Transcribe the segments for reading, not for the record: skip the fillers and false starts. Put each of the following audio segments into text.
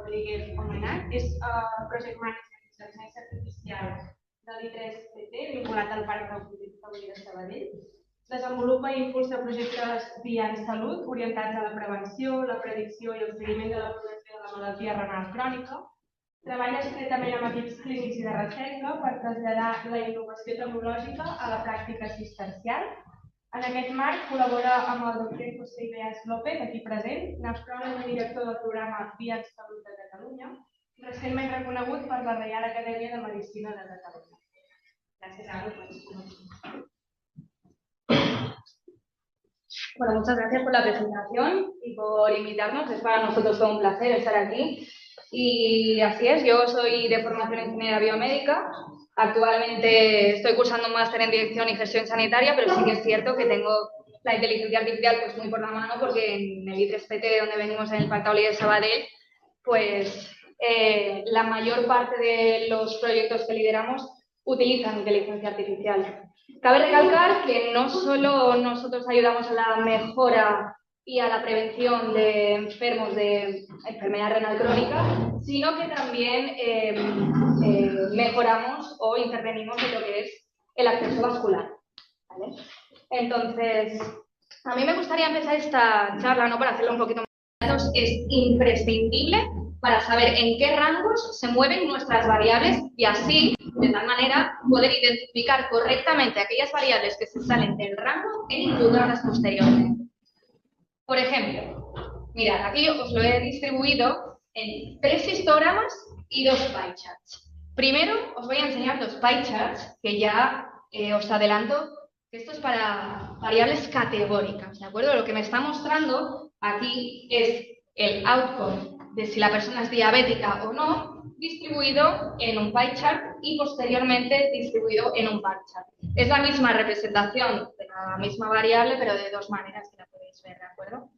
Rodríguez Omenat, és Project Manager d'Intel·ligència Artificial de l'I3CT, vinculat al Parc Taulí de Sabadell. Desenvolupa i impulsa projectes via en salut orientats a la prevenció, la predicció i el seguiment de la progressió de la malaltia renal crònica. Treballa estretament amb equips clínics i de recerca per traslladar la innovació tecnològica a la pràctica assistencial. En aquest marc col·labora amb el Dr. José Ibeas López, aquí present, nefròleg i director del programa Via en Salut de Catalunya, recentment reconegut per la Reial Acadèmia de Medicina de Catalunya. Gràcies, Ana. Bueno, muchas gracias por la presentación y por invitarnos. Es para nosotros todo un placer estar aquí. Y así es, yo soy de formación ingeniera biomédica. Actualmente estoy cursando un máster en dirección y gestión sanitaria, pero sí que es cierto que tengo la inteligencia artificial pues muy por la mano, porque en el I3PT, donde venimos en el Parc Taulí de Sabadell, pues la mayor parte de los proyectos que lideramos utilizan inteligencia artificial. Cabe recalcar que no solo nosotros ayudamos a la mejora y a la prevención de enfermos de enfermedad renal crónica, sino que también mejoramos o intervenimos en lo que es el acceso vascular, ¿vale? Entonces, a mí me gustaría empezar esta charla, ¿no?, para hacerlo un poquito más datos. Es imprescindible para saber en qué rangos se mueven nuestras variables y así, de tal manera, poder identificar correctamente aquellas variables que se salen del rango e incluirlas posteriormente. Por ejemplo, mirad, aquí os lo he distribuido en 3 histogramas y 2 pie charts. Primero os voy a enseñar los pie charts, que ya os adelanto que esto es para variables categóricas, ¿de acuerdo? Lo que me está mostrando aquí es el outcome de si la persona es diabética o no, distribuido en un pie chart y posteriormente distribuido en un bar chart. Es la misma representación de la misma variable, pero de 2 maneras que la podéis ver, ¿de acuerdo?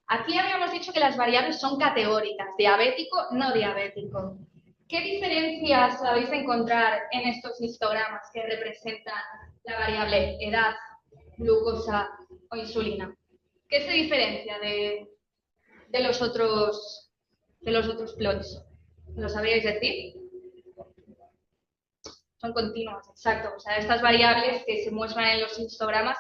Aquí habíamos dicho que las variables son categóricas, diabético, no diabético. ¿Qué diferencias sabéis encontrar en estos histogramas que representan la variable edad, glucosa o insulina? ¿Qué se diferencia de los otros plots? ¿Lo sabríais decir? Son continuas, exacto. O sea, estas variables que se muestran en los histogramas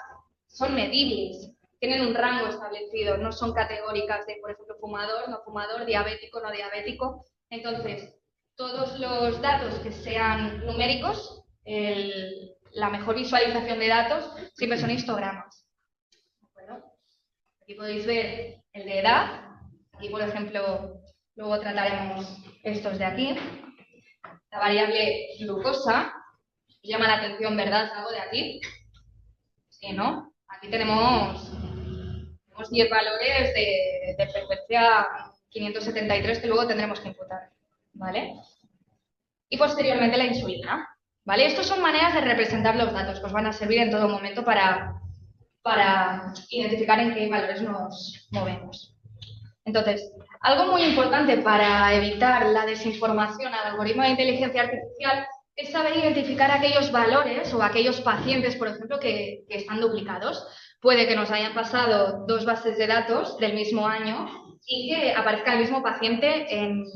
son medibles, tienen un rango establecido, no son categóricas de, por ejemplo, fumador, no fumador, diabético, no diabético. Entonces, todos los datos que sean numéricos, la mejor visualización de datos siempre son histogramas. ¿De acuerdo? Aquí podéis ver el de edad. Aquí, por ejemplo, luego trataremos estos de aquí. La variable glucosa, os llama la atención, ¿verdad? Algo de aquí. Sí, ¿no? Aquí tenemos 10 valores de frecuencia 573 que luego tendremos que imputar, ¿vale? Y posteriormente la insulina, ¿vale? Estas son maneras de representar los datos que os van a servir en todo momento para identificar en qué valores nos movemos. Entonces, algo muy importante para evitar la desinformación al algoritmo de inteligencia artificial es saber identificar aquellos valores o aquellos pacientes, por ejemplo, que están duplicados. Puede que nos hayan pasado 2 bases de datos del mismo año y que aparezca el mismo paciente en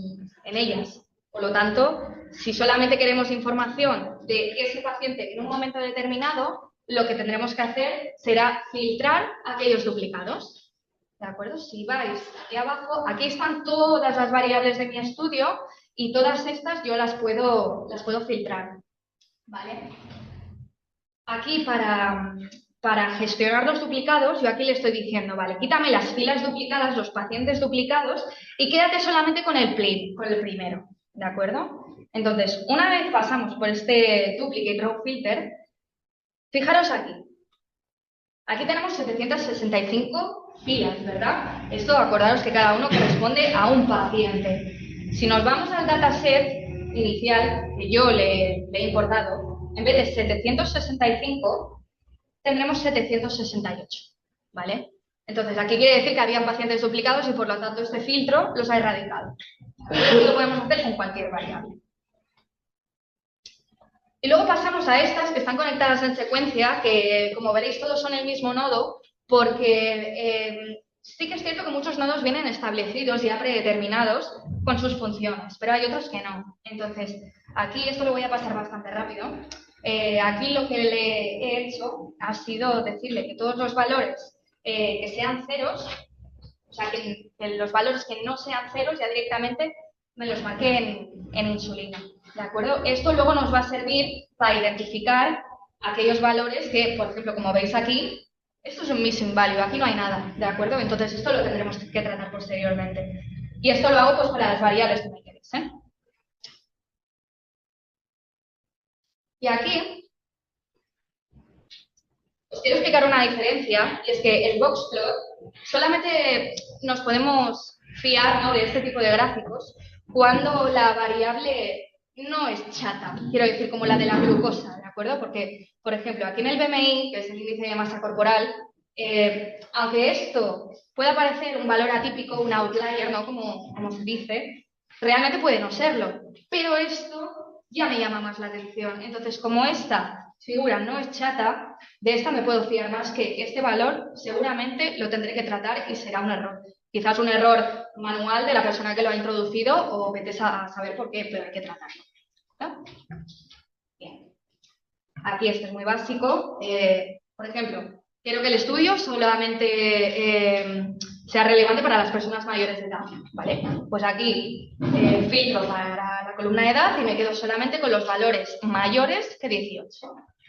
ellas. Por lo tanto, si solamente queremos información de ese paciente en un momento determinado, lo que tendremos que hacer será filtrar aquellos duplicados. ¿De acuerdo? Si vais aquí abajo, aquí están todas las variables de mi estudio y todas estas yo las puedo filtrar, ¿vale? Aquí para gestionar los duplicados, yo aquí le estoy diciendo, vale, quítame las filas duplicadas, los pacientes duplicados y quédate solamente con el primero, ¿de acuerdo? Entonces, una vez pasamos por este Duplicate Row Filter, fijaros aquí. Aquí tenemos 765 filas, ¿verdad? Esto, acordaros que cada uno corresponde a un paciente. Si nos vamos al dataset inicial que yo le he importado, en vez de 765, tendremos 768, ¿vale? Entonces, aquí quiere decir que habían pacientes duplicados y, por lo tanto, este filtro los ha erradicado. Esto lo podemos hacer con cualquier variable. Y luego pasamos a estas que están conectadas en secuencia, que, como veréis, todos son el mismo nodo, porque Sí que es cierto que muchos nodos vienen establecidos, ya predeterminados, con sus funciones, pero hay otros que no. Entonces, aquí esto lo voy a pasar bastante rápido. Aquí lo que le he hecho ha sido decirle que todos los valores que sean ceros, o sea, que los valores que no sean ceros ya directamente me los marqué en insulina, ¿de acuerdo? Esto luego nos va a servir para identificar aquellos valores que, por ejemplo, como veis aquí, esto es un missing value, aquí no hay nada, ¿de acuerdo? Entonces esto lo tendremos que tratar posteriormente. Y esto lo hago pues para las variables que me interesen. Y aquí os quiero explicar una diferencia, y es que el boxplot solamente nos podemos fiar, ¿no?, de este tipo de gráficos cuando la variable no es chata, quiero decir, como la de la glucosa, ¿de acuerdo? Porque, por ejemplo, aquí en el BMI, que es el índice de masa corporal, aunque esto pueda parecer un valor atípico, un outlier, ¿no?, como se dice, realmente puede no serlo, pero esto ya me llama más la atención. Entonces, como esta figura no es chata, de esta me puedo fiar más que este valor seguramente lo tendré que tratar y será un error. Quizás un error manual de la persona que lo ha introducido o vete a saber por qué, pero hay que tratarlo. ¿No? Bien. Aquí esto es muy básico. Por ejemplo, quiero que el estudio solamente sea relevante para las personas mayores de edad, ¿vale? Pues aquí filtro para la columna de edad y me quedo solamente con los valores mayores que 18,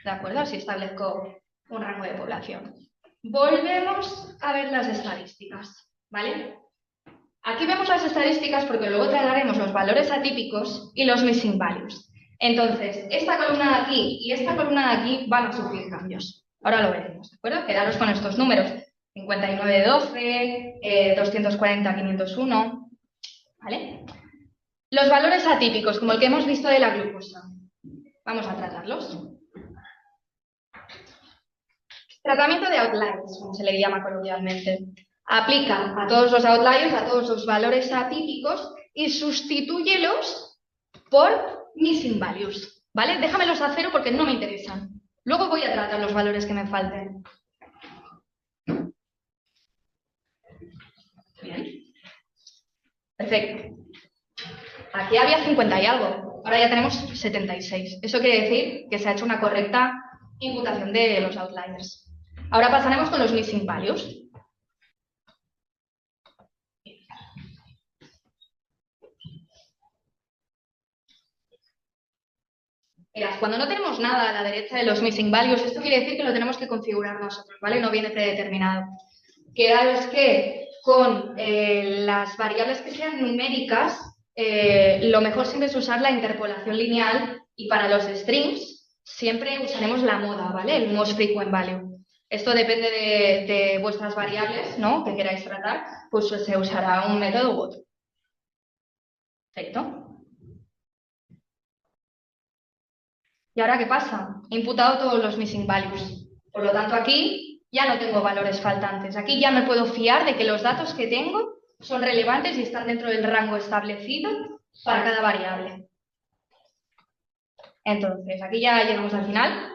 ¿de acuerdo? Así establezco un rango de población. Volvemos a ver las estadísticas, ¿vale? Aquí vemos las estadísticas porque luego trataremos los valores atípicos y los missing values. Entonces, esta columna de aquí y esta columna de aquí van a sufrir cambios. Ahora lo veremos, ¿de acuerdo? Quedaros con estos números. 5912, 240, 501, ¿vale? Los valores atípicos, como el que hemos visto de la glucosa. Vamos a tratarlos. Tratamiento de outliers, como se le llama coloquialmente. Aplica a todos los outliers, a todos los valores atípicos y sustitúyelos por missing values, ¿vale? Déjamelos a cero porque no me interesan. Luego voy a tratar los valores que me falten. Bien. Perfecto. Aquí había 50 y algo, ahora ya tenemos 76. Eso quiere decir que se ha hecho una correcta imputación de los outliers. Ahora pasaremos con los missing values. Mirad, cuando no tenemos nada a la derecha de los missing values, esto quiere decir que lo tenemos que configurar nosotros, ¿vale? No viene predeterminado. Quedaros que con las variables que sean numéricas, lo mejor siempre es usar la interpolación lineal y para los strings siempre usaremos la moda, ¿vale? El most frequent value. Esto depende de vuestras variables, ¿no?, que queráis tratar, pues se usará un método u otro. Perfecto. ¿Y ahora qué pasa? He imputado todos los missing values. Por lo tanto, aquí ya no tengo valores faltantes. Aquí ya me puedo fiar de que los datos que tengo son relevantes y están dentro del rango establecido para cada variable. Entonces, aquí ya llegamos al final.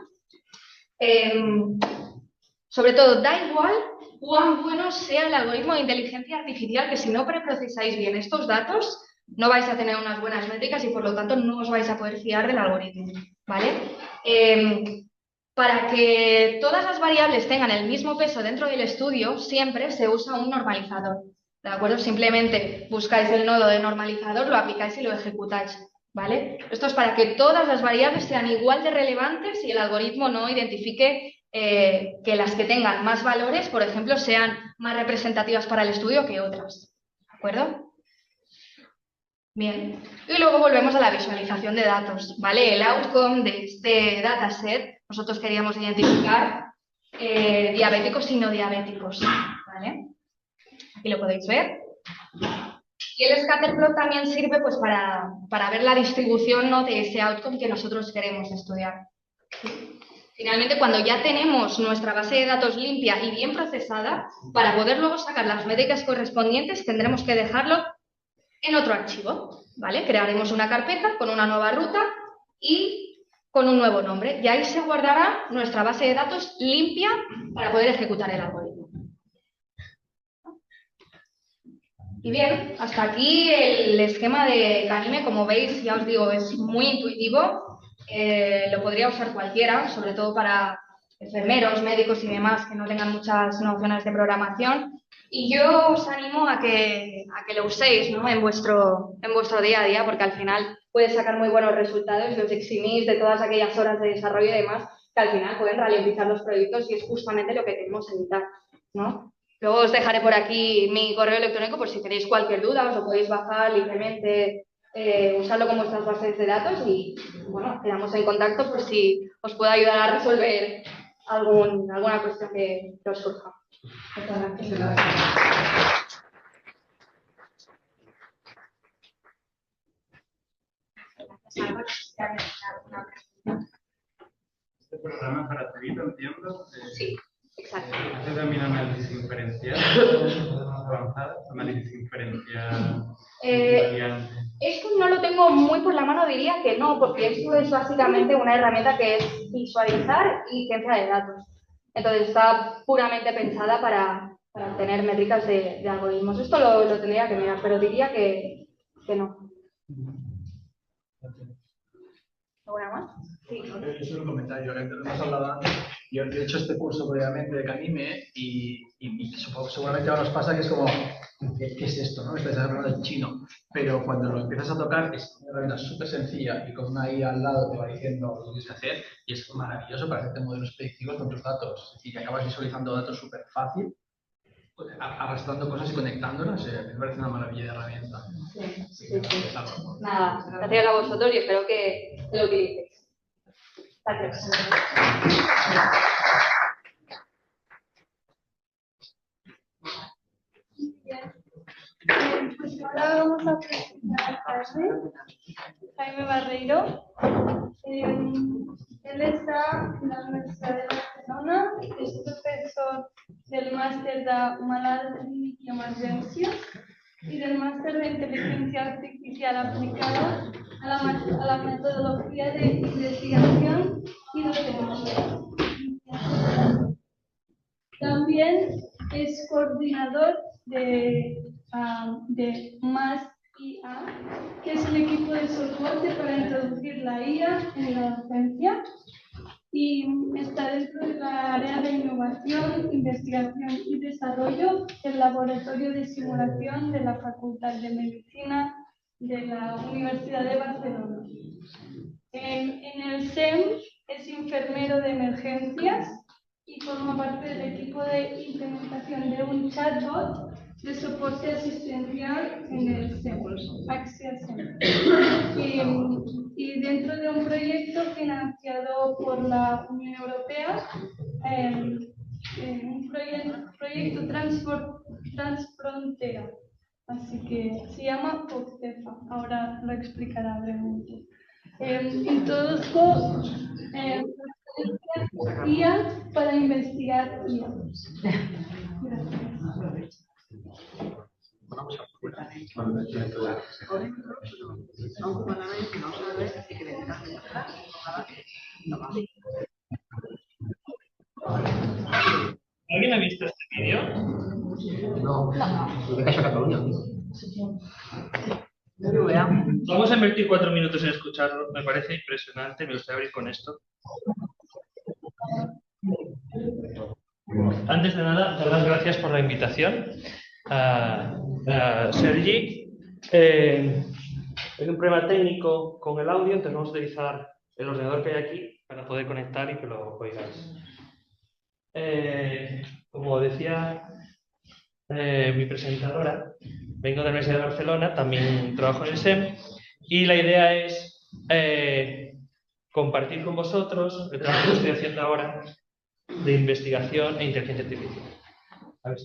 Sobre todo, da igual cuán bueno sea el algoritmo de inteligencia artificial, que si no preprocesáis bien estos datos, no vais a tener unas buenas métricas y por lo tanto no os vais a poder fiar del algoritmo, ¿vale? Para que todas las variables tengan el mismo peso dentro del estudio, siempre se usa un normalizador, ¿de acuerdo? Simplemente buscáis el nodo de normalizador, lo aplicáis y lo ejecutáis, ¿vale? Esto es para que todas las variables sean igual de relevantes y el algoritmo no identifique que las que tengan más valores, por ejemplo, sean más representativas para el estudio que otras, ¿de acuerdo? Bien, y luego volvemos a la visualización de datos, ¿vale? El outcome de este dataset, nosotros queríamos identificar diabéticos y no diabéticos, ¿vale? Aquí lo podéis ver. Y el scatterplot también sirve pues, para ver la distribución, ¿no?, de ese outcome que nosotros queremos estudiar. Finalmente, cuando ya tenemos nuestra base de datos limpia y bien procesada, para poder luego sacar las métricas correspondientes, tendremos que dejarlo en otro archivo, ¿vale? Crearemos una carpeta con una nueva ruta y con un nuevo nombre. Y ahí se guardará nuestra base de datos limpia para poder ejecutar el algoritmo. Y bien, hasta aquí el esquema de Canime. Como veis, ya os digo, es muy intuitivo. Lo podría usar cualquiera, sobre todo para enfermeros, médicos y demás que no tengan muchas nociones de programación. Y yo os animo a que lo uséis, ¿no? en vuestro día a día, porque al final puede sacar muy buenos resultados y os eximís de todas aquellas horas de desarrollo y demás que al final pueden ralentizar los proyectos y es justamente lo que queremos evitar, ¿no? Luego os dejaré por aquí mi correo electrónico por si tenéis cualquier duda, os lo podéis bajar libremente, usarlo con vuestras bases de datos y bueno, quedamos en contacto por si os puedo ayudar a resolver alguna cuestión que os surja. Muchas gracias. Este programa es gratuito, entiendo. Sí, exacto. Hace también análisis inferencial avanzado, análisis inferencial. Esto no lo tengo muy por la mano, diría que no, porque esto es básicamente una herramienta que es visualizar y ciencia de datos. Entonces está puramente pensada para obtener métricas de algoritmos. Esto lo tendría que mirar, pero diría que no. ¿Alguna más? Sí. Yo solo un comentario, que hemos hablado antes. Yo he hecho este curso previamente de Canime y supongo que seguramente ahora os pasa que es como, ¿qué es esto? ¿No? Estáis hablando del chino, pero cuando lo empiezas a tocar es una herramienta súper sencilla y con una IA al lado te va diciendo lo que tienes que hacer y es maravilloso para hacerte modelos predictivos con tus datos y acabas visualizando datos súper fácil, arrastrando cosas y conectándolas. Me parece una maravilla de herramienta. Sí. Nada, gracias a vosotros y espero que lo utilicéis. Gracias. Pues ahora vamos a presentar a Jaime Barreiro. Él está en la Universidad de Barcelona, es profesor del máster de Humanidades y Emergencias y del máster de Inteligencia Artificial aplicada a la metodología de investigación y docencia. También es coordinador de Más IA, que es el equipo de soporte para introducir la IA en la docencia y está dentro de la área de innovación, investigación y desarrollo del laboratorio de simulación de la Facultad de Medicina de la Universidad de Barcelona. En el SEM es enfermero de emergencias y forma parte del equipo de implementación de un chatbot de soporte asistencial en el SEM, Access SEM. Y dentro de un proyecto financiado por la Unión Europea, un proyecto transfrontera. Así que se llama POCTEFA, ahora lo explicará brevemente. Introduzco IA para investigar IA. Gracias. ¿Alguien ha visto este vídeo? No. ¿De Caixa Cataluña? Vamos a invertir 4 minutos en escucharlo. Me parece impresionante. Me gustaría abrir con esto. Antes de nada, dar las gracias por la invitación a Sergi. Hay un problema técnico con el audio, entonces vamos a utilizar el ordenador que hay aquí para poder conectar y que lo oigáis. Como decía mi presentadora, vengo de la Universidad de Barcelona, también trabajo en el SEM y la idea es compartir con vosotros el trabajo que estoy haciendo ahora de investigación e inteligencia artificial. A ver.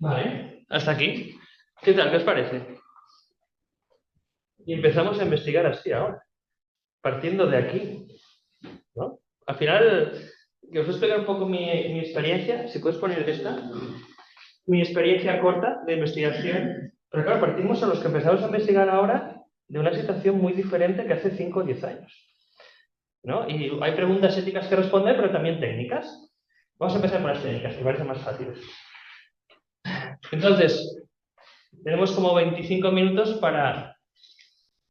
Vale, hasta aquí. ¿Qué tal? ¿Qué os parece? Y empezamos a investigar así ahora, partiendo de aquí, ¿no? Al final, que os voy a explicar un poco mi experiencia, si puedes poner esta, mi experiencia corta de investigación, pero claro, partimos a los que empezamos a investigar ahora de una situación muy diferente que hace 5 o 10 años, ¿no? Y hay preguntas éticas que responder, pero también técnicas. Vamos a empezar por las técnicas, que parecen más fáciles. Entonces, tenemos como 25 minutos para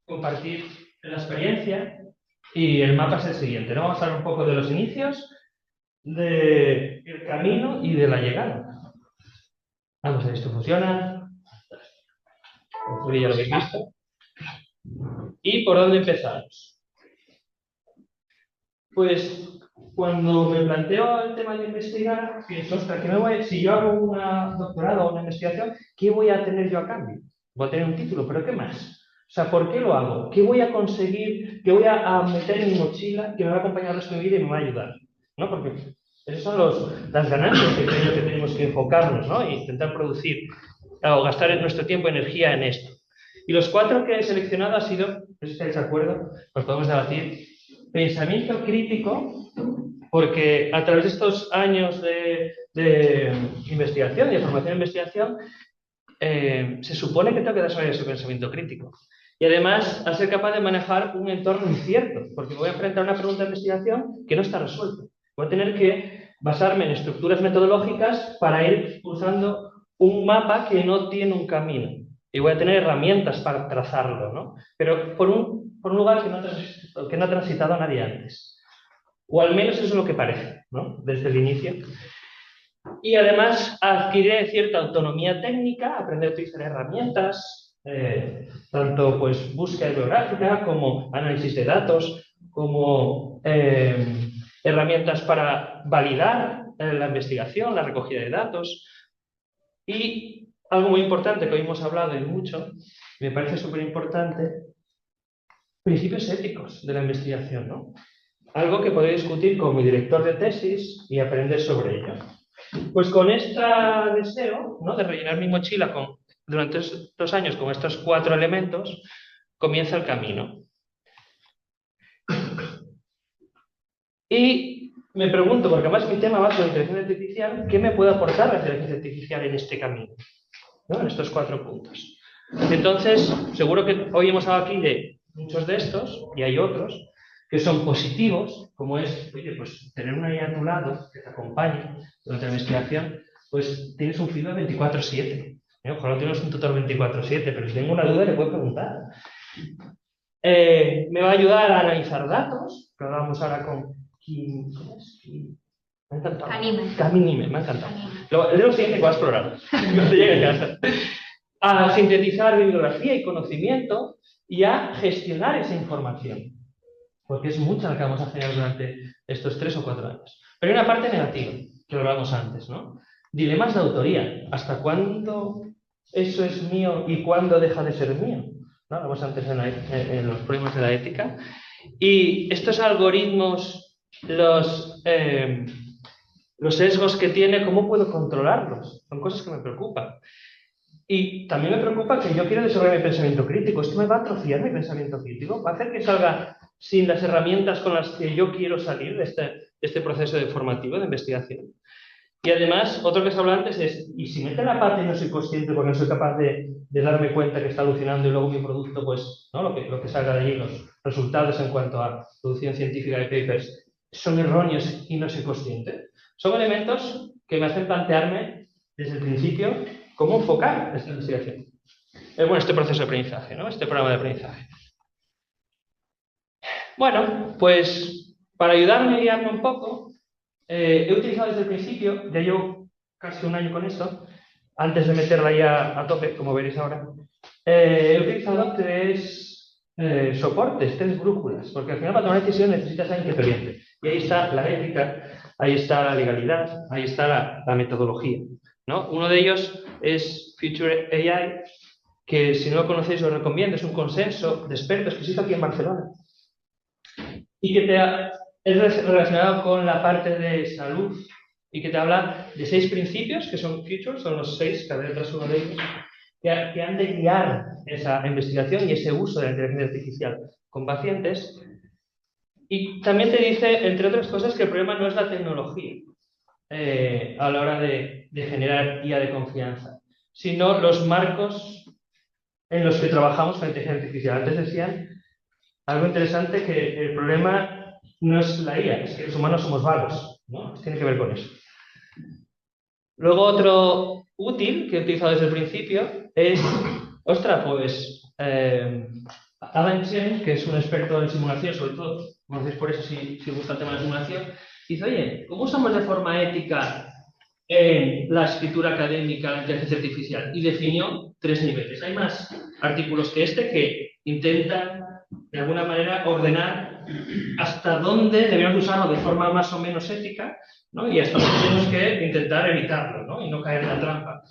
compartir la experiencia y el mapa es el siguiente, ¿no? Vamos a hablar un poco de los inicios, del camino y de la llegada. Vamos a ver si esto funciona. Ya lo habéis visto. ¿Y por dónde empezamos? Pues cuando me planteo el tema de investigar, pienso, ostras, si yo hago un doctorado o una investigación, ¿qué voy a tener yo a cambio? Voy a tener un título, pero ¿qué más? O sea, ¿por qué lo hago? ¿Qué voy a conseguir? ¿Qué voy a meter en mi mochila que me va a acompañar el resto de mi vida y me va a ayudar? ¿No? Porque esas son las ganancias que creo que tenemos que enfocarnos, ¿no? E intentar producir o gastar nuestro tiempo y energía en esto. Y los 4 que he seleccionado ha sido, no sé si estáis de acuerdo, los podemos debatir, pensamiento crítico, porque a través de estos años de investigación y de formación de investigación, se supone que tengo que desarrollar ese pensamiento crítico. Y además, a ser capaz de manejar un entorno incierto, porque me voy a enfrentar a una pregunta de investigación que no está resuelta. Voy a tener que basarme en estructuras metodológicas para ir usando un mapa que no tiene un camino. Y voy a tener herramientas para trazarlo, ¿no? Pero por un lugar que no ha transitado nadie antes. O al menos eso es lo que parece, ¿no? Desde el inicio. Y además adquiriré cierta autonomía técnica, aprender a utilizar herramientas, tanto pues búsqueda bibliográfica como análisis de datos, como herramientas para validar la investigación, la recogida de datos. Y algo muy importante que hoy hemos hablado y mucho, me parece súper importante, principios éticos de la investigación, ¿no? Algo que podré discutir con mi director de tesis y aprender sobre ello. Pues con este deseo, ¿no?, de rellenar mi mochila durante estos años con estos 4 elementos, comienza el camino. Y me pregunto, porque además mi tema va sobre inteligencia artificial, ¿qué me puede aportar la inteligencia artificial en este camino? ¿No? En estos 4 puntos. Entonces, seguro que hoy hemos hablado aquí de muchos de estos, y hay otros, que son positivos, como es, oye, pues tener una guía a tu lado que te acompañe durante la investigación, pues tienes un feedback 24/7. Ojalá tienes un tutor 24/7, pero si tengo una duda le puedo preguntar. Me va a ayudar a analizar datos, que hablábamos ahora con Kim, ¿cómo es? Me ha encantado. Canime, me ha encantado. El de lo siguiente que va a explorar cuando llegue a casa. A sintetizar bibliografía y conocimiento y a gestionar esa información. Porque es mucha la que vamos a generar durante estos 3 o 4 años. Pero hay una parte negativa, que lo hablamos antes, ¿no? Dilemas de autoría. ¿Hasta cuándo eso es mío y cuándo deja de ser mío? ¿No? Hablamos antes en los problemas de la ética. Y estos algoritmos, los sesgos que tiene, ¿cómo puedo controlarlos? Son cosas que me preocupan. Y también me preocupa que yo quiero desarrollar mi pensamiento crítico. ¿Esto me va a atrofiar mi pensamiento crítico? ¿Va a hacer que salga sin las herramientas con las que yo quiero salir de este proceso formativo de investigación? Y además, otro que se habla antes es, ¿y si mete la pata y no soy consciente porque no soy capaz de darme cuenta que está alucinando y luego mi producto, pues, ¿no? lo que salga de allí, los resultados en cuanto a producción científica de papers, son erróneos y no soy consciente? Son elementos que me hacen plantearme desde el principio cómo enfocar esta investigación. Bueno, este proceso de aprendizaje, ¿no? Este programa de aprendizaje. Bueno, pues para ayudarme a guiarme un poco, he utilizado desde el principio, ya llevo casi un año con esto, antes de meterla ya a tope, como veréis ahora, he utilizado 3 soportes, 3 brújulas, porque al final para tomar una decisión necesitas a alguien que te oriente. Y ahí está la ética, ahí está la legalidad, ahí está la metodología, ¿no? Uno de ellos es Future AI, que si no lo conocéis os recomiendo, es un consenso de expertos que existe aquí en Barcelona y que es relacionado con la parte de salud y que te habla de 6 principios que son Futures, son los 6, cada detrás uno de ellos, que han de guiar esa investigación y ese uso de la inteligencia artificial con pacientes. Y también te dice, entre otras cosas, que el problema no es la tecnología a la hora de generar IA de confianza, sino los marcos en los que trabajamos con la inteligencia artificial. Antes decían algo interesante, que el problema no es la IA, es que los humanos somos vagos, ¿no? Tiene que ver con eso. Luego otro útil que he utilizado desde el principio es, ostras, pues Adam Chen, que es un experto en simulación, sobre todo, conocéis por eso si gusta el tema de la simulación, dice, oye, ¿cómo usamos de forma ética en la escritura académica la inteligencia artificial? Y definió 3 niveles. Hay más artículos que este que intentan, de alguna manera, ordenar hasta dónde deberíamos usarlo de forma más o menos ética, ¿no? Y hasta dónde tenemos que intentar evitarlo, ¿no? Y no caer en la trampa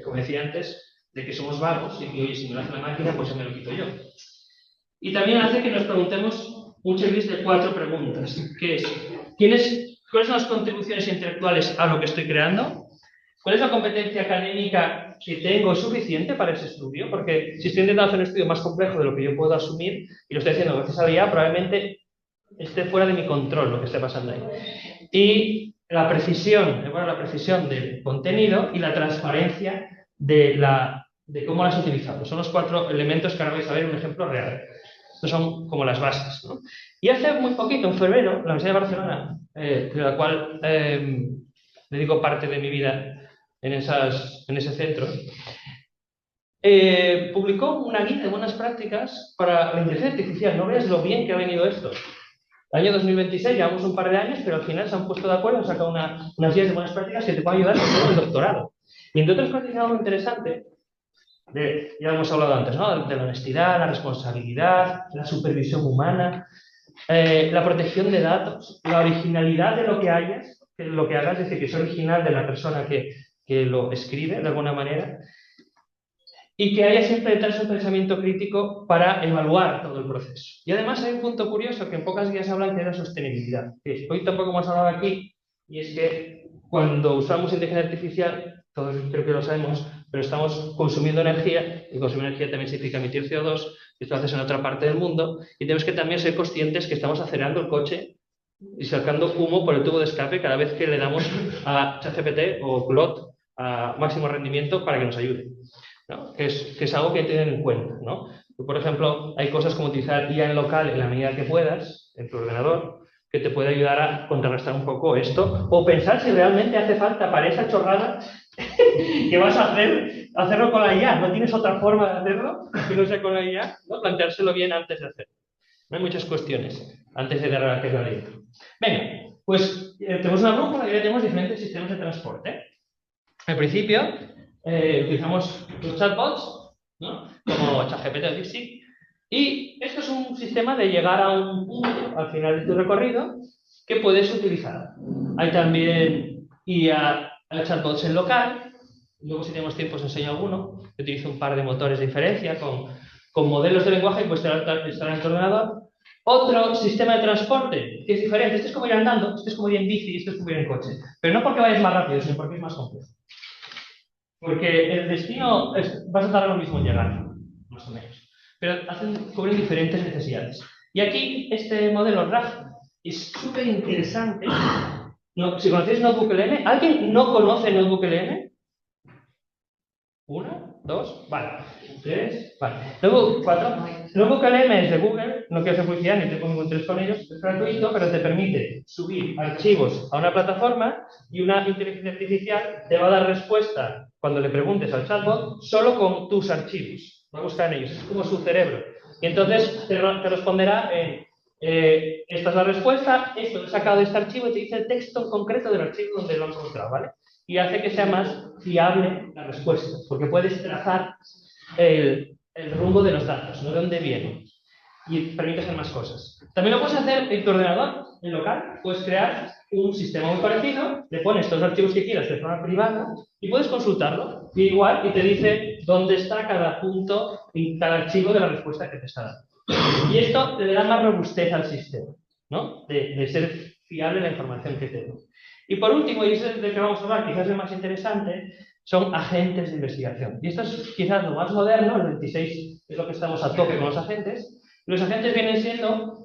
como decía antes, de que somos vagos y que, oye, si me lo hace la máquina, pues ya me lo quito yo. Y también hace que nos preguntemos un checklist de 4 preguntas, que es, ¿cuáles son las contribuciones intelectuales a lo que estoy creando? ¿Cuál es la competencia académica que tengo suficiente para ese estudio? Porque si estoy intentando hacer un estudio más complejo de lo que yo puedo asumir, y lo estoy haciendo gracias a la IA, probablemente esté fuera de mi control lo que esté pasando ahí. Y la precisión del contenido y la transparencia de cómo las has utilizado. Son los 4 elementos que ahora vais a ver un ejemplo real. Estos son como las bases, ¿no? Y hace muy poquito, en febrero, la Universidad de Barcelona, de la cual dedico parte de mi vida en ese centro, publicó una guía de buenas prácticas para la inteligencia artificial. No veas lo bien que ha venido esto. El año 2026, llevamos un par de años, pero al final se han puesto de acuerdo, han sacado unas guías de buenas prácticas que te pueden ayudar con todo el doctorado. Y entre otras prácticas, algo interesante, ya hemos hablado antes, ¿no? De la honestidad, la responsabilidad, la supervisión humana, la protección de datos, la originalidad de lo que hagas, es decir, que es original de la persona que lo escribe de alguna manera, y que haya siempre detrás un pensamiento crítico para evaluar todo el proceso. Y además hay un punto curioso que en pocas guías hablan, que es la sostenibilidad. Que hoy tampoco hemos hablado aquí, y es que cuando usamos inteligencia artificial, todos creo que lo sabemos, pero estamos consumiendo energía, y consumir energía también significa emitir CO2, y esto lo haces en otra parte del mundo, y tenemos que también ser conscientes que estamos acelerando el coche y sacando humo por el tubo de escape cada vez que le damos a ChatGPT o Claude a máximo rendimiento para que nos ayude, ¿no? Que es algo que hay que tener en cuenta, ¿no? Por ejemplo, hay cosas como utilizar IA en local en la medida que puedas, en tu ordenador, que te puede ayudar a contrarrestar un poco esto, o pensar si realmente hace falta para esa chorrada que vas a hacerlo con la IA. No tienes otra forma de hacerlo que no sea con la IA, ¿no? Planteárselo bien antes de hacerlo. No hay muchas cuestiones antes de dar a la que es la intro. Venga, pues tenemos una brújula y ya tenemos diferentes sistemas de transporte. Al principio utilizamos los chatbots, ¿no? Como ChatGPT o DeepSeek, y esto es un sistema de llegar a un punto al final de tu recorrido que puedes utilizar. Hay también IA chatbots en local. Luego, si tenemos tiempo, os enseño alguno. Yo utilizo un par de motores de inferencia con modelos de lenguaje que puedes instalar en tu ordenador. Otro sistema de transporte que es diferente. Este es como ir andando, este es como ir en bici, este es como ir en coche. Pero no porque vayas más rápido, sino porque es más complejo. Porque el destino vas a tardar lo mismo en llegar, más o menos. Pero cubren diferentes necesidades. Y aquí, este modelo RAG es súper interesante. No, si conocéis NotebookLM, ¿alguien no conoce NotebookLM? ¿Una? ¿Dos? Vale. ¿Tres? Vale. Luego, 4. NotebookLM es de Google, no quiero hacer publicidad ni tengo ningún interés con ellos, es gratuito, pero te permite subir archivos a una plataforma y una inteligencia artificial te va a dar respuesta cuando le preguntes al chatbot solo con tus archivos. Va a buscar en ellos, es como su cerebro. Y entonces te responderá en esta es la respuesta, esto lo he sacado de este archivo y te dice el texto en concreto del archivo donde lo he encontrado, ¿vale? Y hace que sea más fiable la respuesta, porque puedes trazar el rumbo de los datos, no de dónde vienen, y permite hacer más cosas. También lo puedes hacer en tu ordenador, en local, puedes crear un sistema muy parecido, le pones todos los archivos que quieras de forma privada y puedes consultarlo, y igual, y te dice dónde está cada punto en cada archivo de la respuesta que te está dando. Y esto le da más robustez al sistema, ¿no? De ser fiable la información que tenemos. Y por último, y es del que vamos a hablar, quizás el más interesante, son agentes de investigación. Y esto es quizás lo más moderno, el 26 es lo que estamos a tope con los agentes. Los agentes vienen siendo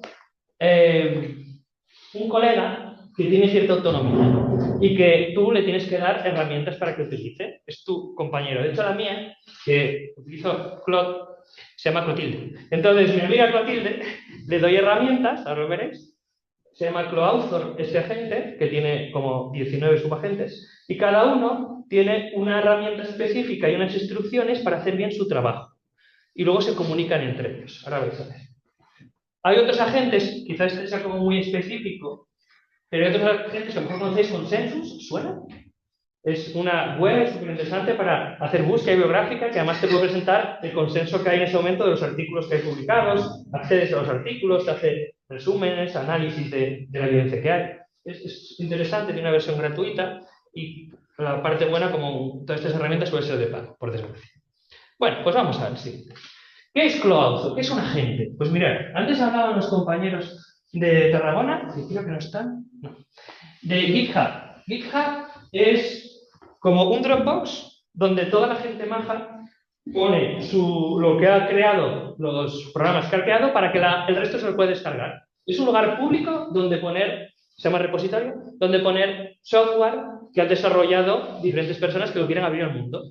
un colega que tiene cierta autonomía y que tú le tienes que dar herramientas para que utilice. Es tu compañero. De hecho, la mía, que utilizo Claude, se llama Clotilde. Entonces, mi amiga Clotilde, le doy herramientas, ahora lo veréis. Se llama CloAuthor, este agente, que tiene como 19 subagentes, y cada uno tiene una herramienta específica y unas instrucciones para hacer bien su trabajo. Y luego se comunican entre ellos. Ahora vais a ver. Hay otros agentes, quizás este sea como muy específico, pero hay otros agentes que a lo mejor conocéis, Consensus, ¿suena? Es una web súper interesante para hacer búsqueda bibliográfica que además te puede presentar el consenso que hay en ese momento de los artículos que hay publicados, accedes a los artículos, te hace resúmenes, análisis de la evidencia que hay. Es interesante, tiene una versión gratuita y la parte buena, como todas estas herramientas, suele ser de pago, por desgracia. Bueno, pues vamos a ver, sí. ¿Qué es CloAuthor? ¿Qué es un agente? Pues mirad, antes hablaban los compañeros de Tarragona, que creo que no están, no, de GitHub. GitHub es como un Dropbox donde toda la gente maja pone lo que ha creado, los programas que ha creado, para que el resto se lo pueda descargar. Es un lugar público donde poner, se llama repositorio, donde poner software que han desarrollado diferentes personas que lo quieran abrir al mundo.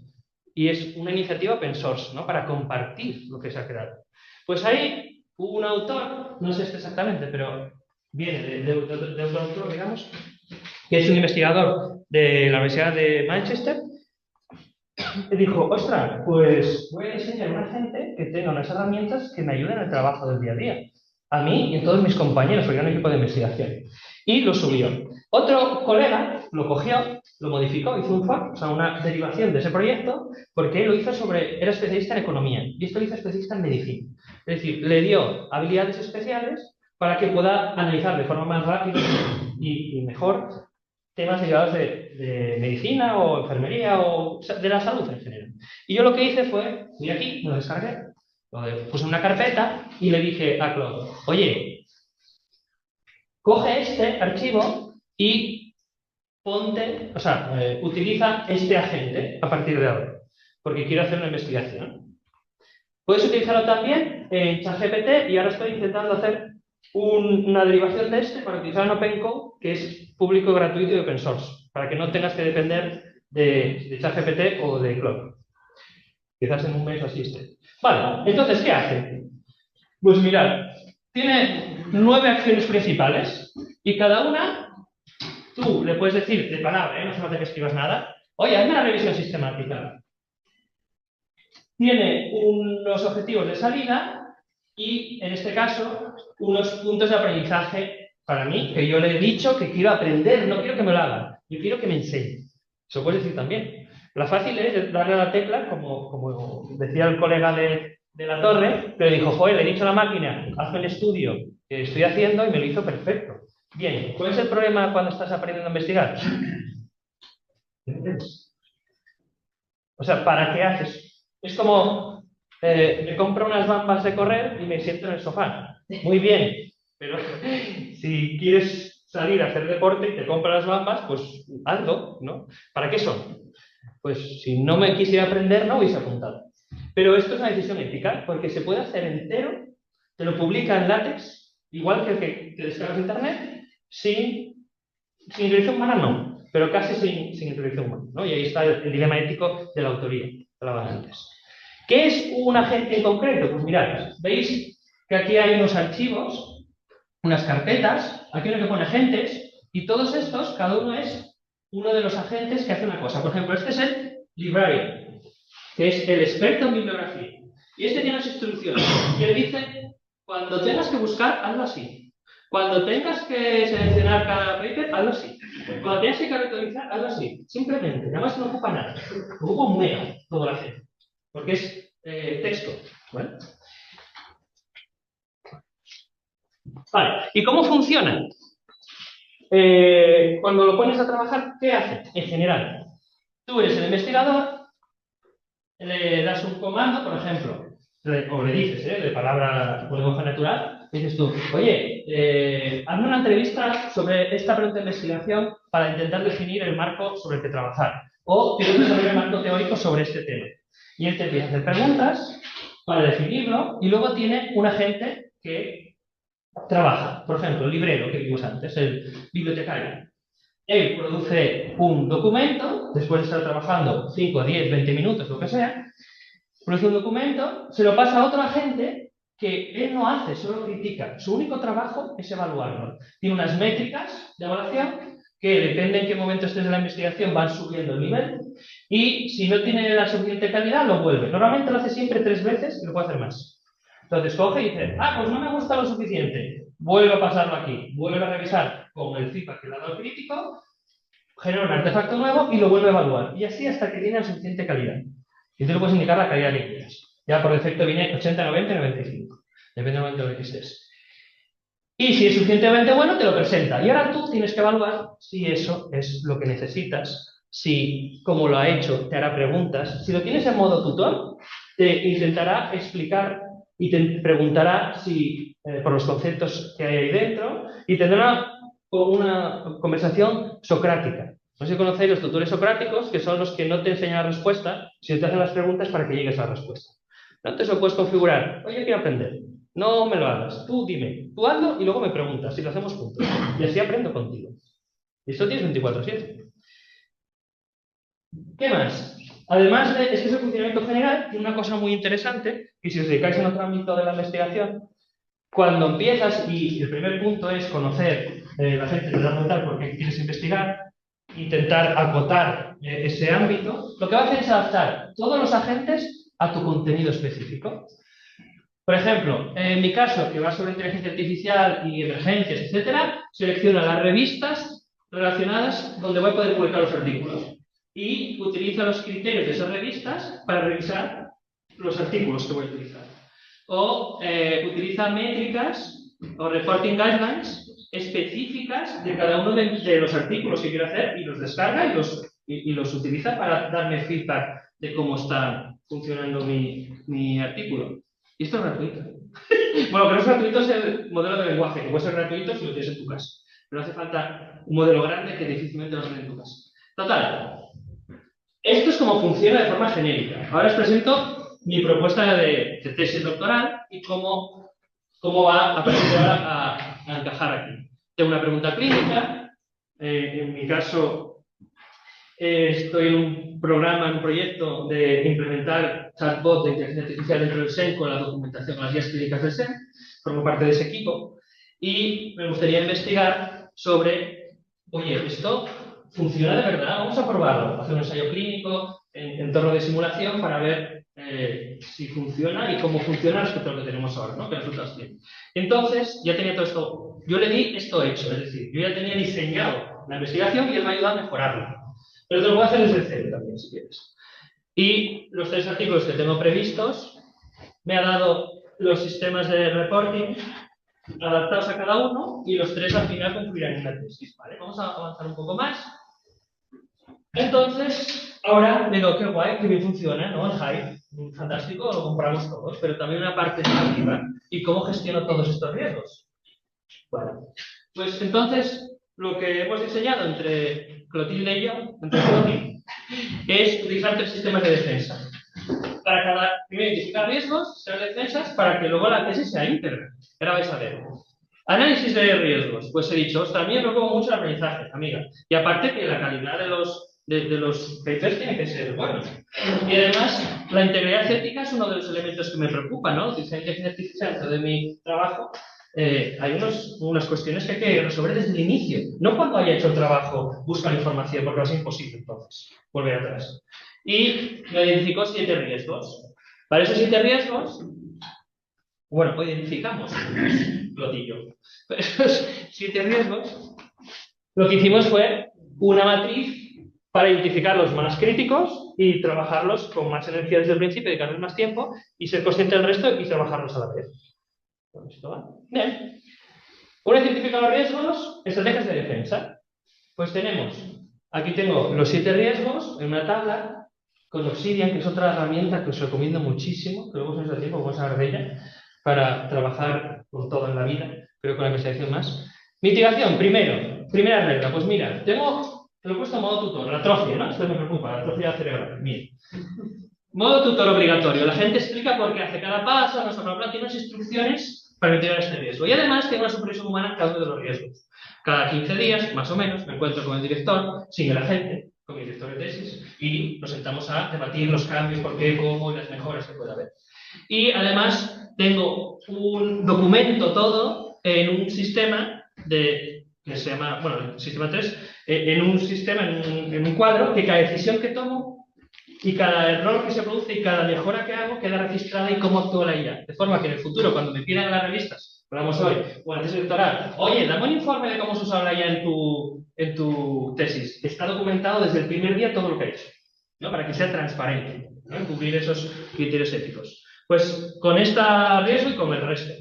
y es una iniciativa open source, ¿no? Para compartir lo que se ha creado. Pues ahí hubo un autor, no sé exactamente, pero viene de un autor, digamos, que es un investigador de la Universidad de Manchester, y dijo, ostras, pues voy a diseñar una gente que tenga unas herramientas que me ayuden en el trabajo del día a día. A mí y a todos mis compañeros, porque era un equipo de investigación. Y lo subió. Otro colega lo cogió, lo modificó, hizo un fork, o sea, una derivación de ese proyecto, porque lo hizo era especialista en economía, y esto lo hizo especialista en medicina. Es decir, le dio habilidades especiales para que pueda analizar de forma más rápida y mejor temas derivados de medicina o enfermería o de la salud en general. Y yo lo que hice fue, fui aquí, lo descargué, lo puse en una carpeta y le dije a Claude, oye, coge este archivo y ponte, o sea, utiliza este agente a partir de ahora, porque quiero hacer una investigación. Puedes utilizarlo también en ChatGPT y ahora estoy intentando hacer una derivación de este para utilizar en OpenCode, que es público, gratuito y open source, para que no tengas que depender de ChatGPT o de Claude. Quizás en un mes así esté. Vale, entonces, ¿qué hace? Pues mirad, tiene 9 acciones principales y cada una, tú le puedes decir de palabra, no hace falta que escribas nada, oye, hazme una revisión sistemática. Tiene unos objetivos de salida y, en este caso, unos puntos de aprendizaje para mí, que yo le he dicho que quiero aprender, no quiero que me lo haga, yo quiero que me enseñe. Eso puedes decir también. La fácil es darle a la tecla, como decía el colega de la torre, que le dijo, joder, le he dicho a la máquina, hazme el estudio que estoy haciendo y me lo hizo perfecto. Bien, ¿cuál es el problema cuando estás aprendiendo a investigar? O sea, ¿para qué haces? Es como, me compro unas bambas de correr y me siento en el sofá. Muy bien, pero si quieres salir a hacer deporte y te compras las bambas, pues hazlo, ¿no? ¿Para qué son? Pues si no me quisiera aprender, no hubiese apuntado. Pero esto es una decisión ética, porque se puede hacer entero, te lo publica en LaTeX, igual que el que te descargas de internet, sin intervención humana no, pero casi sin intervención humana, ¿no? Y ahí está el dilema ético de la autoría, que hablaba antes. ¿Qué es un agente en concreto? Pues mirad, veis que aquí hay unos archivos, unas carpetas, aquí uno que pone agentes, y todos estos, cada uno es uno de los agentes que hace una cosa. Por ejemplo, este es el librarian, que es el experto en bibliografía. Y este tiene unas instrucciones que le dicen, cuando tengas que buscar, hazlo así. Cuando tengas que seleccionar cada paper, hazlo así. Cuando tengas que caracterizar, hazlo así. Simplemente, además no ocupa nada. Ocupa un mega todo el agente, porque es texto. ¿Vale? Vale, ¿y cómo funciona? Cuando lo pones a trabajar, ¿qué hace? En general, tú eres el investigador, le das un comando, por ejemplo, o le dices, de palabra por lenguaje natural, dices tú, oye, hazme una entrevista sobre esta pregunta de investigación para intentar definir el marco sobre el que trabajar. O quiero desarrollar el marco teórico sobre este tema. Y él te empieza a hacer preguntas para definirlo y luego tiene un agente que trabaja. Por ejemplo, el librero que vimos antes, el bibliotecario. Él produce un documento, después de estar trabajando 5, 10, 20 minutos, lo que sea, produce un documento, se lo pasa a otro agente que él no hace, solo critica. Su único trabajo es evaluarlo. Tiene unas métricas de evaluación que, depende en qué momento estés en la investigación, van subiendo el nivel y si no tiene la suficiente calidad, lo vuelve. Normalmente lo hace siempre 3 veces y lo puede hacer más. Entonces coge y dice, pues no me gusta lo suficiente, vuelve a pasarlo aquí, vuelve a revisar con el feedback que le ha dado el crítico, genera un artefacto nuevo y lo vuelve a evaluar. Y así hasta que tiene la suficiente calidad. Y tú le puedes indicar la calidad que quieras. Ya por defecto viene 80, 90 y 95. Depende del momento en el que estés. Y si es suficientemente bueno, te lo presenta. Y ahora tú tienes que evaluar si eso es lo que necesitas, si, como lo ha hecho, te hará preguntas. Si lo tienes en modo tutor, te intentará explicar y te preguntará si, por los conceptos que hay ahí dentro y tendrá una conversación socrática. No sé si conocéis los tutores socráticos, que son los que no te enseñan la respuesta, sino te hacen las preguntas para que llegues a la respuesta. Entonces lo puedes configurar. Oye, quiero aprender. No me lo hagas. Tú dime. Tú hazlo y luego me preguntas y lo hacemos juntos. Y así aprendo contigo. Y esto tienes 24/7. ¿Qué más? además de este es el funcionamiento general, tiene una cosa muy interesante, y si os dedicáis en otro ámbito de la investigación, cuando empiezas, y el primer punto es conocer la gente, te va a preguntar por qué quieres investigar, intentar acotar ese ámbito, lo que va a hacer es adaptar todos los agentes a tu contenido específico. Por ejemplo, en mi caso, que va sobre inteligencia artificial y emergencias, etcétera, selecciona las revistas relacionadas donde voy a poder publicar los artículos y utiliza los criterios de esas revistas para revisar los artículos que voy a utilizar. O utiliza métricas o reporting guidelines específicas de cada uno de los artículos que quiero hacer y los descarga y los utiliza para darme feedback de cómo está funcionando mi artículo. Y esto es gratuito. Bueno, lo que no es gratuito es el modelo de lenguaje, que puede ser gratuito si lo tienes en tu casa. Pero hace falta un modelo grande que difícilmente lo tienes en tu casa. Total. Esto es como funciona de forma genérica. Ahora os presento mi propuesta de tesis doctoral y cómo va a partir de ahora a encajar aquí. Tengo una pregunta clínica. En mi caso, estoy en un programa, en un proyecto de implementar chatbot de inteligencia artificial dentro del SEN con la documentación, con las guías clínicas del SEN. Formo parte de ese equipo. Y me gustaría investigar sobre, oye, ¿esto funciona de verdad? Vamos a probarlo. Hacer un ensayo clínico en entorno de simulación para ver si funciona y cómo funciona respecto a lo que tenemos ahora, ¿no? ¿Qué resultados tiene? Entonces, ya tenía todo esto. Yo le di esto hecho, es decir, yo ya tenía diseñado la investigación y él me ha ayudado a mejorarla. Pero te lo voy a hacer desde cero también, si quieres. Y los 3 artículos que tengo previstos, me ha dado los sistemas de reporting adaptados a cada uno y los 3 al final concluirán en una tesis. ¿Vale? Vamos a avanzar un poco más. Entonces, ahora digo, qué guay, que bien funciona, ¿no? El Hive, fantástico, lo compramos todos, pero también una parte práctica. ¿Y cómo gestiono todos estos riesgos? Bueno, pues entonces, lo que hemos diseñado entre Clotilde y yo, es utilizar 3 sistemas de defensa. Para cada, primero identificar riesgos, ser defensas, para que luego la tesis sea íntegra. Ahora vais a ver. Análisis de riesgos. Pues he dicho, ostras, a mí me preocupa mucho el aprendizaje, amiga. Y aparte que la calidad de los papers tiene que ser buena. Y además, la integridad ética es uno de los elementos que me preocupa, ¿no? Utilizar inteligencia artificial dentro de mi trabajo. Hay unas cuestiones que hay que resolver desde el inicio. No cuando haya hecho el trabajo, buscar información, porque va a ser imposible entonces volver atrás. Y me identificó 7 riesgos. Para esos 7 riesgos, bueno, pues identificamos Clotillo. Para esos 7 riesgos, lo que hicimos fue una matriz para identificar los más críticos y trabajarlos con más energía desde el principio, dedicarles más tiempo y ser consciente del resto y trabajarlos a la vez. ¿Esto va? Bien. Una vez identificados los riesgos, estrategias de defensa. Pues aquí tengo los 7 riesgos en una tabla con Obsidian, que es otra herramienta que os recomiendo muchísimo, que luego si nos da tiempo vamos a hablar de ella, para trabajar con todo en la vida, pero con la investigación más. Mitigación, primera regla. Pues mira, te lo he puesto en modo tutor, la atrofia, ¿no? Esto me preocupa, la atrofia cerebral. Bien. Modo tutor obligatorio. La gente explica por qué hace cada paso, nuestro plan tiene unas instrucciones para mitigar este riesgo. Y además tiene una supervisión humana en cada uno de los riesgos. Cada 15 días, más o menos, me encuentro con el director, sigue la gente, con mi director de tesis, y nos sentamos a debatir los cambios, por qué, cómo y las mejoras que pueda haber. Y además tengo un documento todo en un sistema que se llama, bueno, el sistema 3, en un sistema, en un cuadro, que cada decisión que tomo y cada error que se produce y cada mejora que hago queda registrada y cómo actúa la IA. De forma que en el futuro, cuando me pidan en las revistas, hablamos hoy, o en la tesis doctoral, oye, dame un informe de cómo se usa la IA en tu tesis. Está documentado desde el primer día todo lo que he hecho, ¿no? Para que sea transparente, ¿no? Cubrir esos criterios éticos. Pues con esta riesgo y con el resto.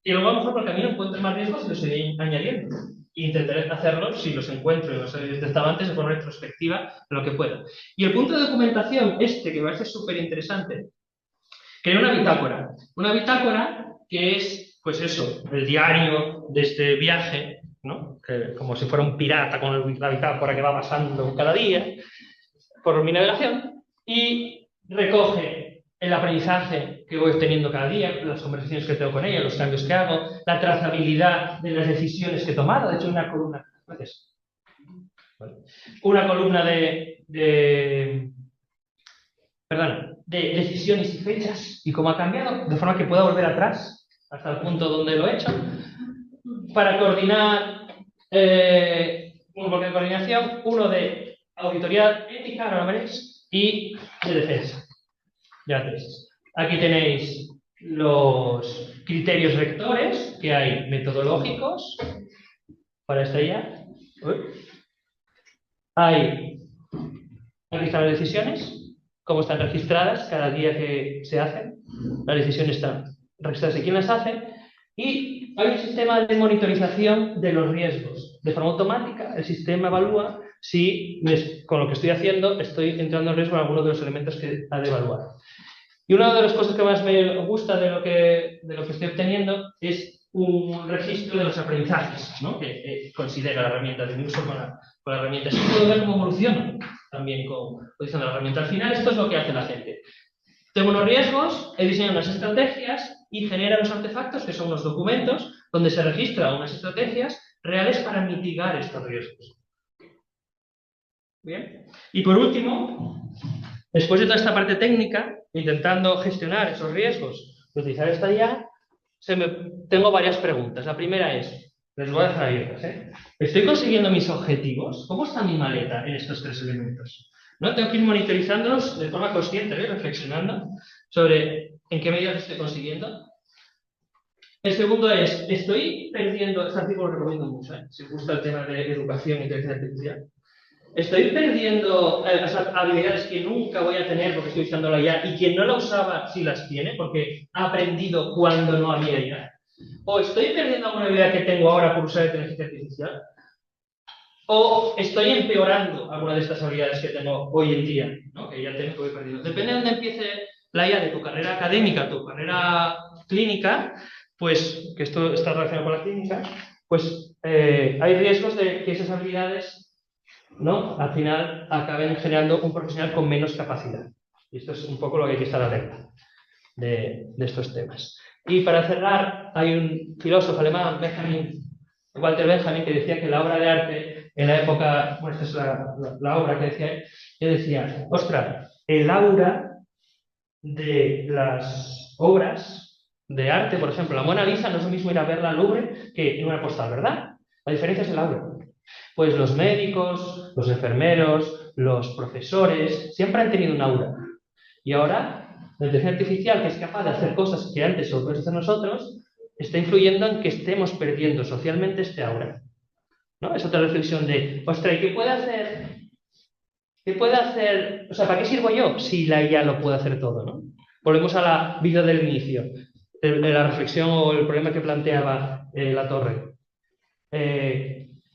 Y luego a lo mejor por el camino encuentro más riesgos y los iré añadiendo. E intentaré hacerlos, si los encuentro y los he detectado antes, de forma retrospectiva, lo que pueda. Y el punto de documentación, que me parece súper interesante, creé una bitácora. Una bitácora que es, pues eso, el diario de este viaje, ¿no? Que, como si fuera un pirata con la bitácora que va pasando cada día por mi navegación, y recoge el aprendizaje que voy obteniendo cada día, las conversaciones que tengo con ella, los cambios que hago, la trazabilidad de las decisiones que he tomado. De hecho, una columna, gracias. Una columna de de decisiones y fechas y cómo ha cambiado, de forma que pueda volver atrás hasta el punto donde lo he hecho, para coordinar un bloque de coordinación, uno de auditoría ética, ahora lo veréis, y de defensa. Ya tres. Aquí tenéis los criterios rectores que hay metodológicos para esta IA. Aquí están las decisiones, cómo están registradas cada día que se hacen. Las decisiones están registradas de quién las hace. Y hay un sistema de monitorización de los riesgos. De forma automática, el sistema evalúa si con lo que estoy haciendo estoy entrando en riesgo en alguno de los elementos que ha de evaluar. Y una de las cosas que más me gusta de lo que estoy obteniendo es un registro de los aprendizajes, ¿no? que considera la herramienta, de mi uso con la herramienta. Así puedo ver cómo evoluciona también utilizando la herramienta. Al final, esto es lo que hace la gente. Tengo unos riesgos, he diseñado unas estrategias y genera unos artefactos, que son unos documentos, donde se registran unas estrategias reales para mitigar estos riesgos. Bien. Y por último, después de toda esta parte técnica, intentando gestionar esos riesgos, utilizar esta IA, tengo varias preguntas. La primera es, les voy a dejar abiertas, ¿estoy consiguiendo mis objetivos? ¿Cómo está mi maleta en estos tres elementos? ¿No? Tengo que ir monitorizándolos de forma consciente, reflexionando sobre en qué medida lo estoy consiguiendo. El segundo es, ¿estoy perdiendo? Este artículo lo recomiendo mucho, si os gusta el tema de educación e inteligencia artificial. ¿Estoy perdiendo las habilidades que nunca voy a tener porque estoy usando la IA y quien no la usaba sí las tiene porque ha aprendido cuando no había IA? ¿O estoy perdiendo alguna habilidad que tengo ahora por usar inteligencia artificial? ¿O estoy empeorando alguna de estas habilidades que tengo hoy en día, ¿no? Que ya tengo que voy perdiendo? Depende de dónde empiece la IA de tu carrera académica, tu carrera clínica, pues, que esto está relacionado con la clínica, pues hay riesgos de que esas habilidades, ¿no?, al final acaben generando un profesional con menos capacidad. Y esto es un poco lo que hay que estar alerta de estos temas. Y para cerrar, hay un filósofo alemán, Walter Benjamin, que decía que la obra de arte en la época, bueno, esta es la obra que decía él, que decía, ostras, el aura de las obras de arte, por ejemplo, la Mona Lisa no es lo mismo ir a verla al Louvre que en una postal, ¿verdad? La diferencia es el aura. Pues los médicos, los enfermeros, los profesores, siempre han tenido un aura. Y ahora, la inteligencia artificial, que es capaz de hacer cosas que antes solo podemos hacer nosotros, está influyendo en que estemos perdiendo socialmente este aura. ¿No? Es otra reflexión de, ostras, ¿y qué puede hacer? ¿Qué puede hacer? O sea, ¿para qué sirvo yo si la IA lo puede hacer todo, ¿no? Volvemos a la vida del inicio, de la reflexión o el problema que planteaba la Torre.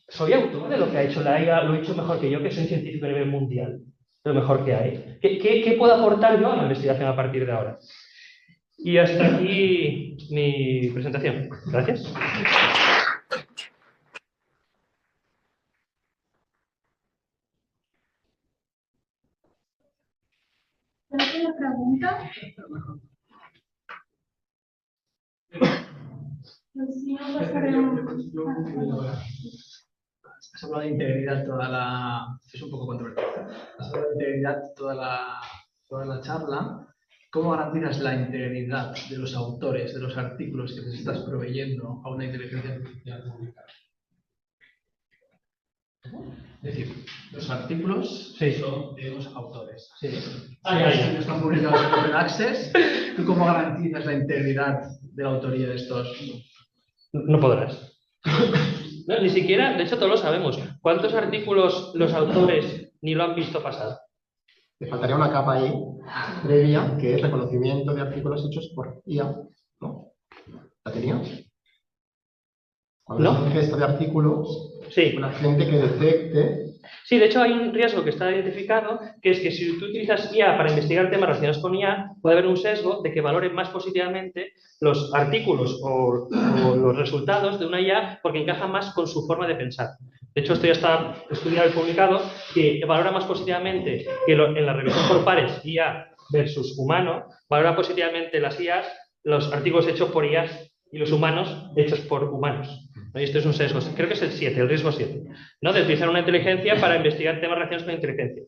Soy autor de lo que ha hecho la IA, lo he hecho mejor que yo, que soy científico a nivel mundial, lo mejor que hay. ¿Qué puedo aportar yo a la investigación a partir de ahora? Y hasta aquí mi presentación. Gracias. ¿Alguna pregunta? Pues si no, pasaremos. Has hablado de integridad es un poco controversial. Has hablado de integridad toda la charla. ¿Cómo garantizas la integridad de los autores, de los artículos que les estás proveyendo a una inteligencia artificial pública? Es decir, los artículos son de los autores. Sí. Si no están publicados en Open Access, ¿tú cómo garantizas la integridad de la autoría de estos? No podrás. No, ni siquiera, de hecho todos lo sabemos. ¿Cuántos artículos los autores ni lo han visto pasar? Le faltaría una capa ahí, previa, que es reconocimiento de artículos hechos por IA, ¿no? ¿La tenías? Cuando haces gesto de artículos, sí, una gente que detecte. Sí, de hecho hay un riesgo que está identificado, que es que si tú utilizas IA para investigar temas relacionados con IA, puede haber un sesgo de que valoren más positivamente los artículos o los resultados de una IA porque encajan más con su forma de pensar. De hecho, esto ya está estudiado y publicado, que valora más positivamente que en la revisión por pares IA versus humano, valora positivamente las IAs, los artículos hechos por IAs y los humanos hechos por humanos. ¿No? Y esto es un sesgo, creo que es el 7, el riesgo 7, ¿no? De utilizar una inteligencia para investigar temas relacionados con inteligencia.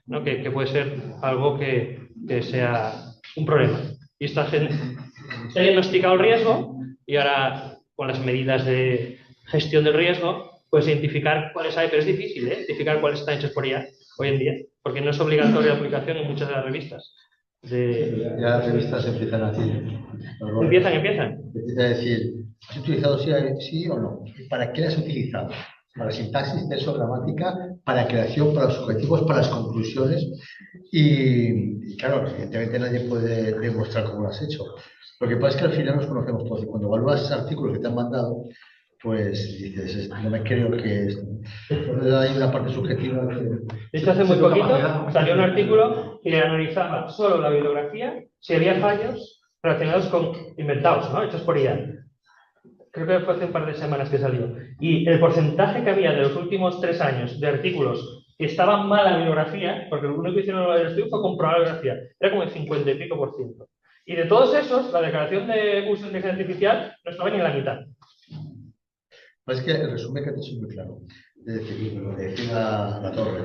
¿no? Que puede ser algo que sea un problema. Y esta gente se ha diagnosticado el riesgo y ahora con las medidas de gestión del riesgo puedes identificar cuáles hay, pero es difícil identificar cuáles están hechos por IA hoy en día, porque no es obligatoria la aplicación en muchas de las revistas. Ya las revistas empiezan a decir. Empiezan. Empiezan a decir, ¿has utilizado sí o no? ¿Para qué las has utilizado? Para sintaxis, texto, gramática, para creación, para los objetivos, para las conclusiones. Y claro, evidentemente nadie puede demostrar cómo lo has hecho. Lo que pasa es que al final nos conocemos todos y cuando evalúas esos artículos que te han mandado, pues dices, no me creo que esto. Hay una parte subjetiva que... De hecho, hace muy poquito salió un artículo que analizaba solo la bibliografía, si había fallos relacionados con inventados, ¿no? Hechos por IA. Creo que fue hace un par de semanas que salió. Y el porcentaje que había de los últimos 3 años de artículos que estaban mal la bibliografía, porque lo único que hicieron el estudio fue comprobar la bibliografía, era como el 50 y pico %. Y de todos esos, la declaración de uso de inteligencia artificial no estaba ni en la mitad. Pues es que el resumen que te he hecho es muy claro. Es decir, lo que decía la Torre,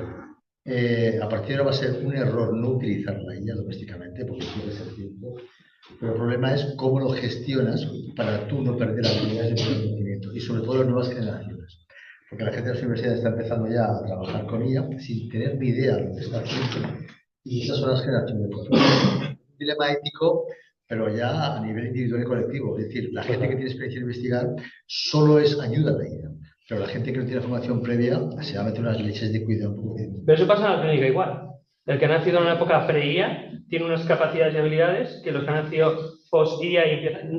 a partir de ahora va a ser un error no utilizar la IA domésticamente, porque pierdes el tiempo. Pero el problema es cómo lo gestionas para tú no perder habilidades de conocimiento y sobre todo las nuevas generaciones. Porque la gente de las universidades está empezando ya a trabajar con IA sin tener ni idea de lo que está haciendo. Y esas son las generaciones de futuro. Un dilema ético, pero ya a nivel individual y colectivo. Es decir, la gente que tiene experiencia en investigar solo es ayuda de ella. Pero la gente que no tiene formación previa se va a meter unas leches de cuidado un poco. Pero eso pasa en la clínica igual. El que ha nacido en una época pre-IA tiene unas capacidades y habilidades que los que han nacido post-IA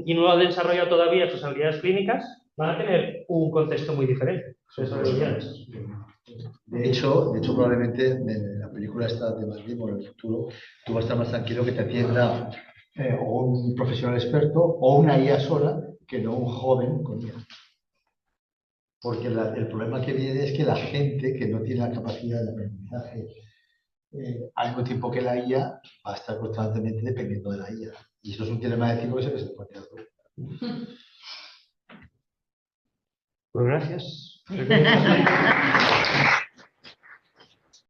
y no han desarrollado todavía sus habilidades clínicas van a tener un contexto muy diferente. De hecho, probablemente en la película esta de Matt Damon, en el futuro, tú vas a estar más tranquilo que te atienda o un profesional experto o una IA sola que no un joven con IA. Porque el problema que viene es que la gente que no tiene la capacidad de aprendizaje al mismo tiempo que la IA va a estar constantemente dependiendo de la IA. Y eso es un dilema ético que se plantea todo. Pues gracias.